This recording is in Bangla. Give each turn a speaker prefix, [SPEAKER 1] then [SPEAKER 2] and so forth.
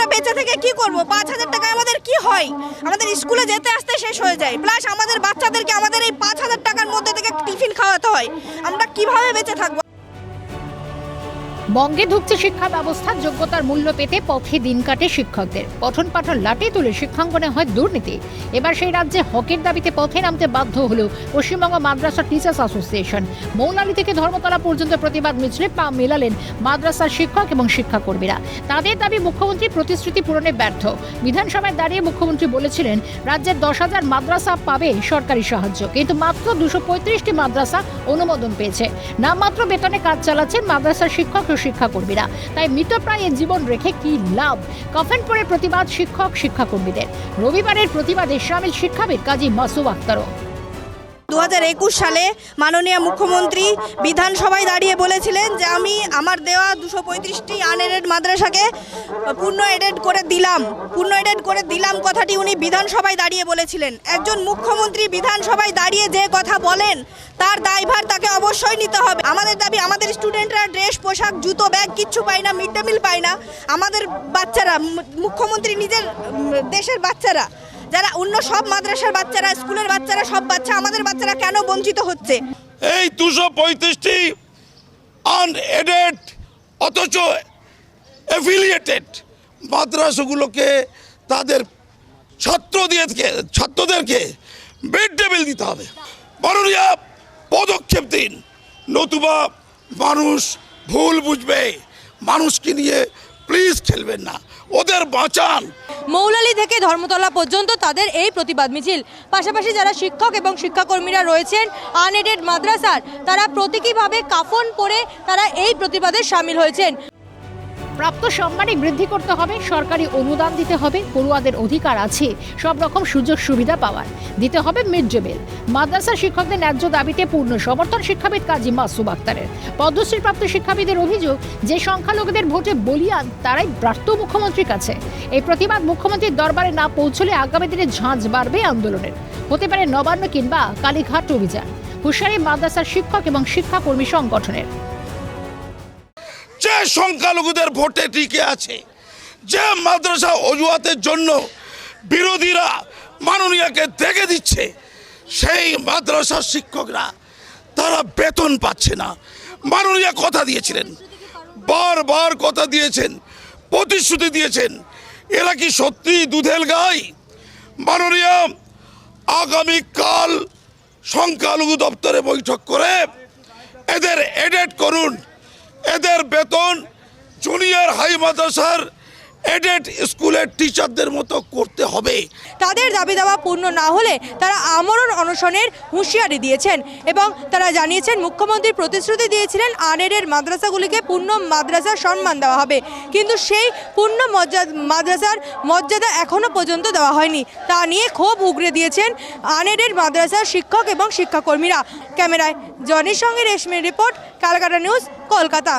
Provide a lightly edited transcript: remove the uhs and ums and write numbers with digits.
[SPEAKER 1] আমরা বেঁচে থেকে কি করব? 5,000 টাকায় আমাদের কি হয়? আমাদের স্কুলে যেতে আসতে শেষ হয়ে যায়, প্লাস আমাদের বাচ্চাদেরকে আমাদের এই 5,000 টাকার মধ্যে থেকে টিফিন খাওয়াতে হয়। আমরা কিভাবে বেঁচে থাকবো?
[SPEAKER 2] বঙ্গে ঢুকছে শিক্ষা ব্যবস্থা, যোগ্যতার মূল্য পেতে পথে দিন কাটে শিক্ষকদের। পঠন পাঠন লাটে তুলে শিক্ষাঙ্গনে হয় দুর্নীতি। এবার সেই রাজ্যে হকের দাবিতে পথে নামতে বাধ্য হলো পশ্চিমবঙ্গ মাদ্রাসা টিচার্স অ্যাসোসিয়েশন। মৌলালী থেকে ধর্মতলা পর্যন্ত প্রতিবাদ মিছিলে পা মেলালেন মাদ্রাসার শিক্ষক এবং শিক্ষাকর্মীরা। তাদের দাবি মুখ্যমন্ত্রী প্রতিশ্রুতি পূরণে ব্যর্থ। বিধানসভায় দাঁড়িয়ে মুখ্যমন্ত্রী বলেছিলেন রাজ্যের 10,000 মাদ্রাসা পাবে সরকারি সাহায্য, কিন্তু মাত্র 235টি মাদ্রাসা অনুমোদন পেয়েছে। নামমাত্র বেতনে কাজ চালাচ্ছেন মাদ্রাসার শিক্ষক ও শিক্ষাকর্মীরা। তাই মৃতপ্রায় জীবন রেখে কি লাভ? কফিন পরে প্রতিবাদ শিক্ষক শিক্ষাকর্মীদের। রবিবারের প্রতিবাদে সামিল শিক্ষাবিদ কাজী মাসুম আক্তারও।
[SPEAKER 1] 2021 সালে মাননীয় মুখ্যমন্ত্রী বিধানসভায় দাঁড়িয়ে বলেছিলেন যে আমি আমার দেওয়া 235টি আনএডেড মাদ্রাসাকে পূর্ণ এডেড করে দিলাম কথাটি উনি বিধানসভায় দাঁড়িয়ে বলেছিলেন। একজন মুখ্যমন্ত্রী বিধানসভায় দাঁড়িয়ে যে কথা বলেন তার দায়ভার তাকে অবশ্যই নিতে হবে। আমাদের দাবি, আমাদের স্টুডেন্টরা ড্রেস, পোশাক, জুতো, ব্যাগ কিচ্ছু পায় না, মিড ডে মিল পায় না। আমাদের বাচ্চারা, মুখ্যমন্ত্রী নিজের দেশের বাচ্চারা, যারা অন্য সব মাদ্রাসার বাচ্চারা, স্কুলের বাচ্চারা, সব বাচ্চা, আমাদের বাচ্চারা কেন বঞ্চিত হচ্ছে?
[SPEAKER 3] এই 235টি আনএডেড অথচ অ্যাফিলিয়েটেড মাদ্রাসাগুলোকে তাদের ছাত্রদেরকে মিড ডে মিল দিতে হবে। মাননীয় পদক্ষেপ দিন, নতুবা মানুষ ভুল বুঝবে। মানুষকে নিয়ে প্লিজ খেলবেন না, ওদের বাঁচান।
[SPEAKER 4] মৌলালী থেকে ধর্মতলা পর্যন্ত তাদের এই প্রতিবাদ মিছিল। পাশাপাশি যারা শিক্ষক এবং শিক্ষাকর্মীরা রয়েছেন আনএডেড মাদ্রাসার, তারা প্রতীকীভাবে কাফন পরে তারা এই প্রতিবাদে সামিল হয়েছেন।
[SPEAKER 2] প্রাপ্ত সম্মানে বৃদ্ধি করতে হবে, সরকারি অনুদান দিতে হবে, পড়ুয়াদের অধিকার আছে সব রকম সুযোগ সুবিধা পাওয়ার, দিতে হবে মিড ডে মিল। মাদ্রাসা শিক্ষকদের ন্যায্য দাবিতে পূর্ণ সমর্থন শিক্ষাবিদ কাজী মাসুম আক্তারের। পদ্মশ্রীপ্রাপ্ত শিক্ষাবিদের অভিযোগ, যে সংখ্যালঘুদের ভোটে বলিয়ান তারাই প্রার্থ মুখ্যমন্ত্রীর কাছে। এই প্রতিবাদ মুখ্যমন্ত্রীর দরবারে না পৌঁছলে আগামী দিনে ঝাঁঝ বাড়বে আন্দোলনের। হতে পারে নবান্ন কিংবা কালীঘাট অভিযান। হুঁশিয়ারি মাদ্রাসার শিক্ষক এবং শিক্ষাকর্মী সংগঠনের।
[SPEAKER 3] যে সংখ্যালঘুদের ভোটে টিকে আছে, যে মাদ্রাসা অজুহাতের জন্য বিরোধীরা মাননীয়কে দেখে দিচ্ছে, সেই মাদ্রাসার শিক্ষকরা তারা বেতন পাচ্ছে না। মাননীয় কথা দিয়েছিলেন, বারবার কথা দিয়েছেন, প্রতিশ্রুতি দিয়েছেন। এরা কি সত্যি দুধেল গাই? মাননীয় আগামীকাল সংখ্যালঘু দপ্তরে বৈঠক করে এদের এডেড করুন। এদের বেতন জুনিয়র হাই মাদ্রাসার এডেড স্কুলের টিচারদের মতো করতে হবে।
[SPEAKER 4] তাদের দাবি দাওয়া পূর্ণ না হলে তারা আমরণ অনশনের হুঁশিয়ারি দিয়েছেন এবং তারা জানিয়েছেন মুখ্যমন্ত্রী প্রতিশ্রুতি দিয়েছিলেন আনএডেড মাদ্রাসাগুলিকে পূর্ণ মাদ্রাসার সম্মান দেওয়া হবে, কিন্তু সেই পূর্ণ মাদ্রাসার মর্যাদা এখনও পর্যন্ত দেওয়া হয়নি। তা নিয়ে ক্ষোভ উগরে দিয়েছেন আনএডেড মাদ্রাসার শিক্ষক এবং শিক্ষাকর্মীরা। ক্যামেরায় জনির সঙ্গে রেশমির রিপোর্ট, ক্যালকাটা নিউজ, কলকাতা।